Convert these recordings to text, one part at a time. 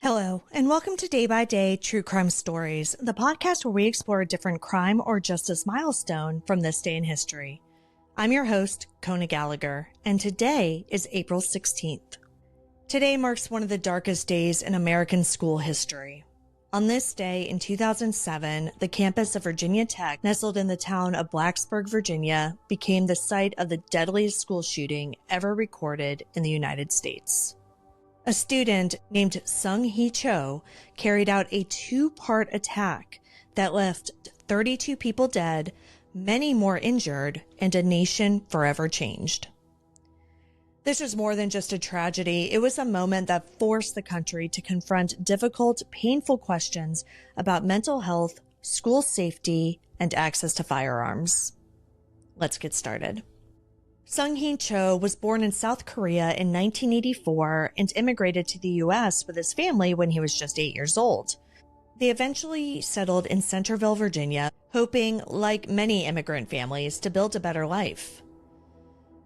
Hello, and welcome to Day by Day True Crime Stories, the podcast where we explore a different crime or justice milestone from this day in history. I'm your host, Kona Gallagher, and today is April 16th. Today marks one of the darkest days in American school history. On this day in 2007, the campus of Virginia Tech, nestled in the town of Blacksburg, Virginia, became the site of the deadliest school shooting ever recorded in the United States. A student named Seung-Hui Cho carried out a two-part attack that left 32 people dead, many more injured, and a nation forever changed. This was more than just a tragedy. It was a moment that forced the country to confront difficult, painful questions about mental health, school safety, and access to firearms. Let's get started. Seung-Hui Cho was born in South Korea in 1984 and immigrated to the U.S. with his family when he was just 8 years old. They eventually settled in Centerville, Virginia, hoping, like many immigrant families, to build a better life.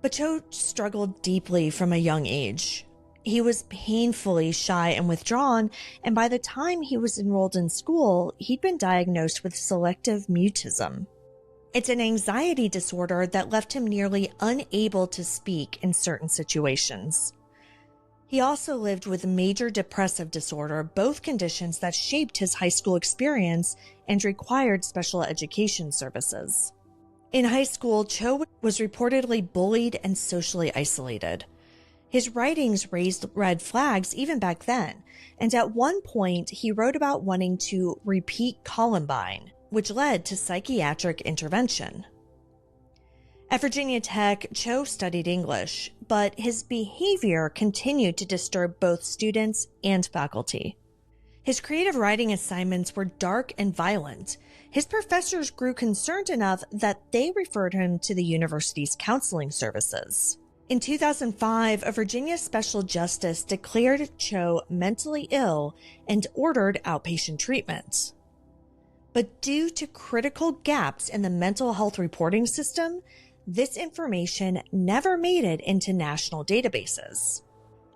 But Cho struggled deeply from a young age. He was painfully shy and withdrawn, and by the time he was enrolled in school, he'd been diagnosed with selective mutism. It's an anxiety disorder that left him nearly unable to speak in certain situations. He also lived with major depressive disorder, both conditions that shaped his high school experience and required special education services. In high school, Cho was reportedly bullied and socially isolated. His writings raised red flags even back then, and at one point he wrote about wanting to repeat Columbine, which led to psychiatric intervention. At Virginia Tech, Cho studied English, but his behavior continued to disturb both students and faculty. His creative writing assignments were dark and violent. His professors grew concerned enough that they referred him to the university's counseling services. In 2005, a Virginia special justice declared Cho mentally ill and ordered outpatient treatment. But due to critical gaps in the mental health reporting system, this information never made it into national databases.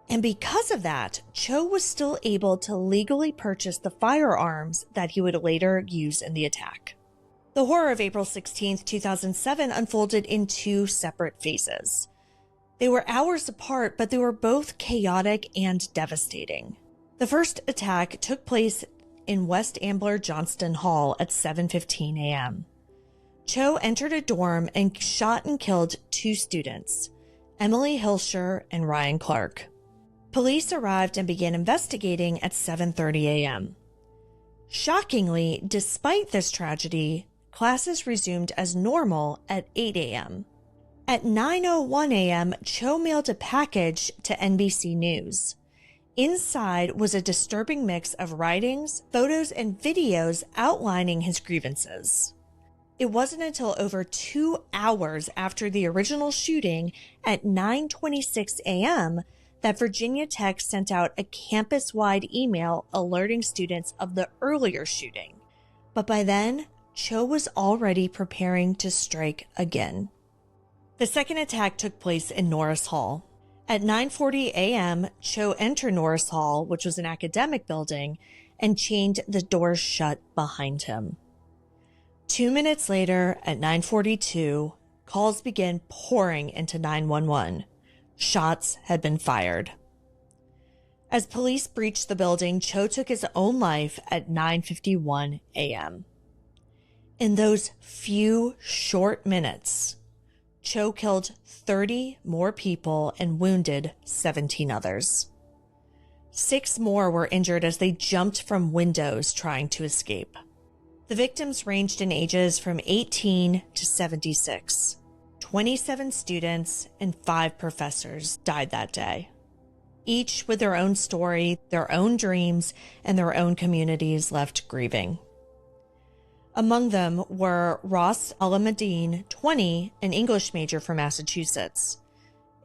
And because of that, Cho was still able to legally purchase the firearms that he would later use in the attack. The horror of April 16, 2007 unfolded in two separate phases. They were hours apart, but they were both chaotic and devastating. The first attack took place in West Ambler Johnston Hall at 7:15 a.m. Cho entered a dorm and shot and killed two students, Emily Hilscher and Ryan Clark. Police arrived and began investigating at 7:30 a.m. Shockingly, despite this tragedy, classes resumed as normal at 8 a.m. At 9:01 a.m., Cho mailed a package to NBC News. Inside was a disturbing mix of writings, photos, and videos outlining his grievances. It wasn't until over 2 hours after the original shooting at 9:26 a.m. that Virginia Tech sent out a campus-wide email alerting students of the earlier shooting. But by then, Cho was already preparing to strike again. The second attack took place in Norris Hall. At 9:40 a.m., Cho entered Norris Hall, which was an academic building, and chained the doors shut behind him. 2 minutes later, at 9:42, calls began pouring into 911. Shots had been fired. As police breached the building, Cho took his own life at 9:51 a.m. In those few short minutes, Cho killed 30 more people and wounded 17 others. 6 more were injured as they jumped from windows trying to escape. The victims ranged in ages from 18 to 76. 27 students and 5 professors died that day, each with their own story, their own dreams, and their own communities left grieving. Among them were Ross Alameddine, 20, an English major from Massachusetts;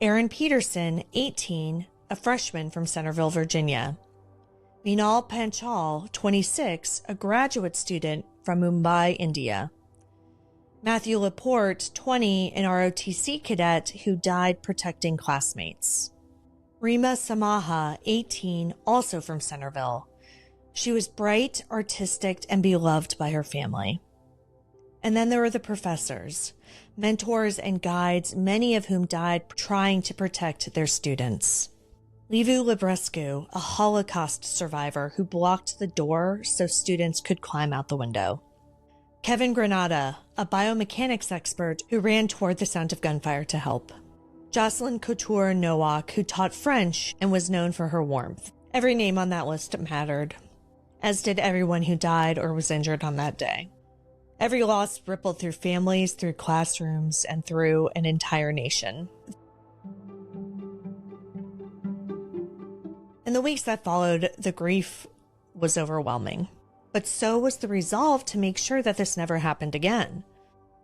Aaron Peterson, 18, a freshman from Centerville, Virginia; Meenal Panchal, 26, a graduate student from Mumbai, India; Matthew Laporte, 20, an ROTC cadet who died protecting classmates; Rima Samaha, 18, also from Centerville; She was bright, artistic, and beloved by her family. And then there were the professors, mentors and guides, many of whom died trying to protect their students. Liviu Librescu, a Holocaust survivor who blocked the door so students could climb out the window. Kevin Granada, a biomechanics expert who ran toward the sound of gunfire to help. Jocelyn Couture Nowak, who taught French and was known for her warmth. Every name on that list mattered, as did everyone who died or was injured on that day. Every loss rippled through families, through classrooms, and through an entire nation. In the weeks that followed, the grief was overwhelming, but so was the resolve to make sure that this never happened again.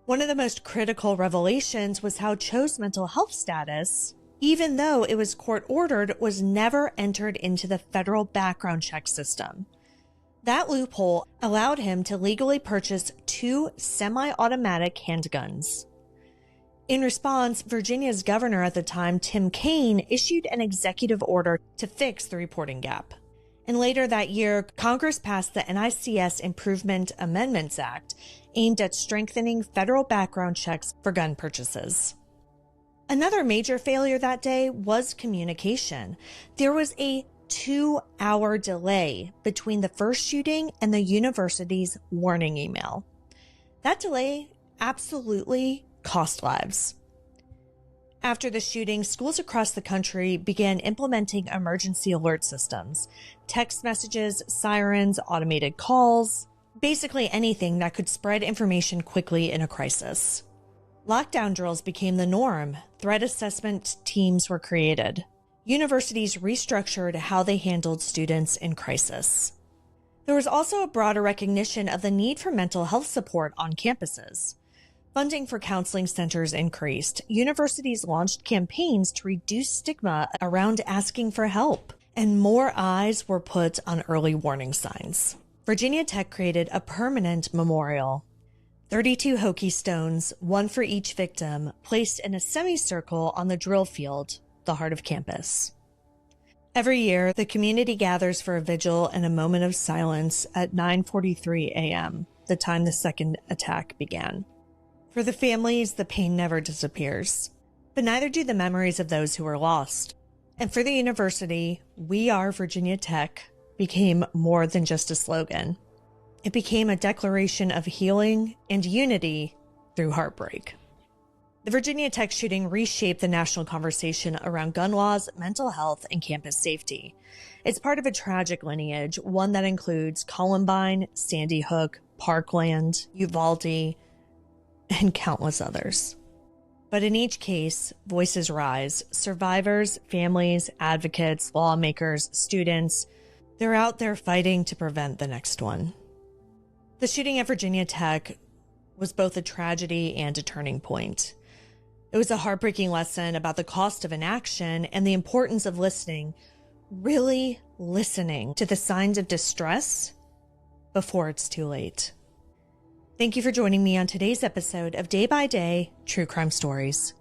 One of the most critical revelations was how Cho's mental health status, even though it was court-ordered, was never entered into the federal background check system. That loophole allowed him to legally purchase 2 semi-automatic handguns. In response, Virginia's governor at the time, Tim Kaine, issued an executive order to fix the reporting gap. And later that year, Congress passed the NICS Improvement Amendments Act, aimed at strengthening federal background checks for gun purchases. Another major failure that day was communication. There was a 2-hour delay between the first shooting and the university's warning email. That delay absolutely cost lives. After the shooting, schools across the country began implementing emergency alert systems, text messages, sirens, automated calls, basically anything that could spread information quickly in a crisis. Lockdown drills became the norm. Threat assessment teams were created. Universities restructured how they handled students in crisis. There was also a broader recognition of the need for mental health support on campuses. Funding for counseling centers increased. Universities launched campaigns to reduce stigma around asking for help, and more eyes were put on early warning signs. Virginia Tech created a permanent memorial. 32 Hokie stones, one for each victim, placed in a semicircle on the drill field, the heart of campus. Every year, the community gathers for a vigil and a moment of silence at 9:43 a.m., the time the second attack began. For the families, the pain never disappears, but neither do the memories of those who were lost. And for the university, "We Are Virginia Tech" became more than just a slogan. It became a declaration of healing and unity through heartbreak. The Virginia Tech shooting reshaped the national conversation around gun laws, mental health, and campus safety. It's part of a tragic lineage, one that includes Columbine, Sandy Hook, Parkland, Uvalde, and countless others. But in each case, voices rise. Survivors, families, advocates, lawmakers, students, they're out there fighting to prevent the next one. The shooting at Virginia Tech was both a tragedy and a turning point. It was a heartbreaking lesson about the cost of inaction and the importance of listening, really listening to the signs of distress before it's too late. Thank you for joining me on today's episode of Day by Day True Crime Stories.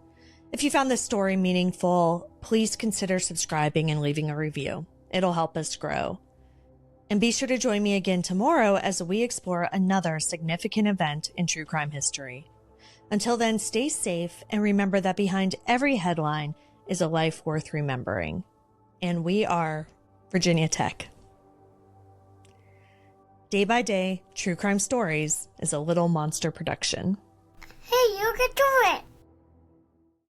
If you found this story meaningful, please consider subscribing and leaving a review. It'll help us grow. And be sure to join me again tomorrow as we explore another significant event in true crime history. Until then, stay safe and remember that behind every headline is a life worth remembering. And we are Virginia Tech. Day by Day True Crime Stories is a Little Monster production. Hey, you can do it!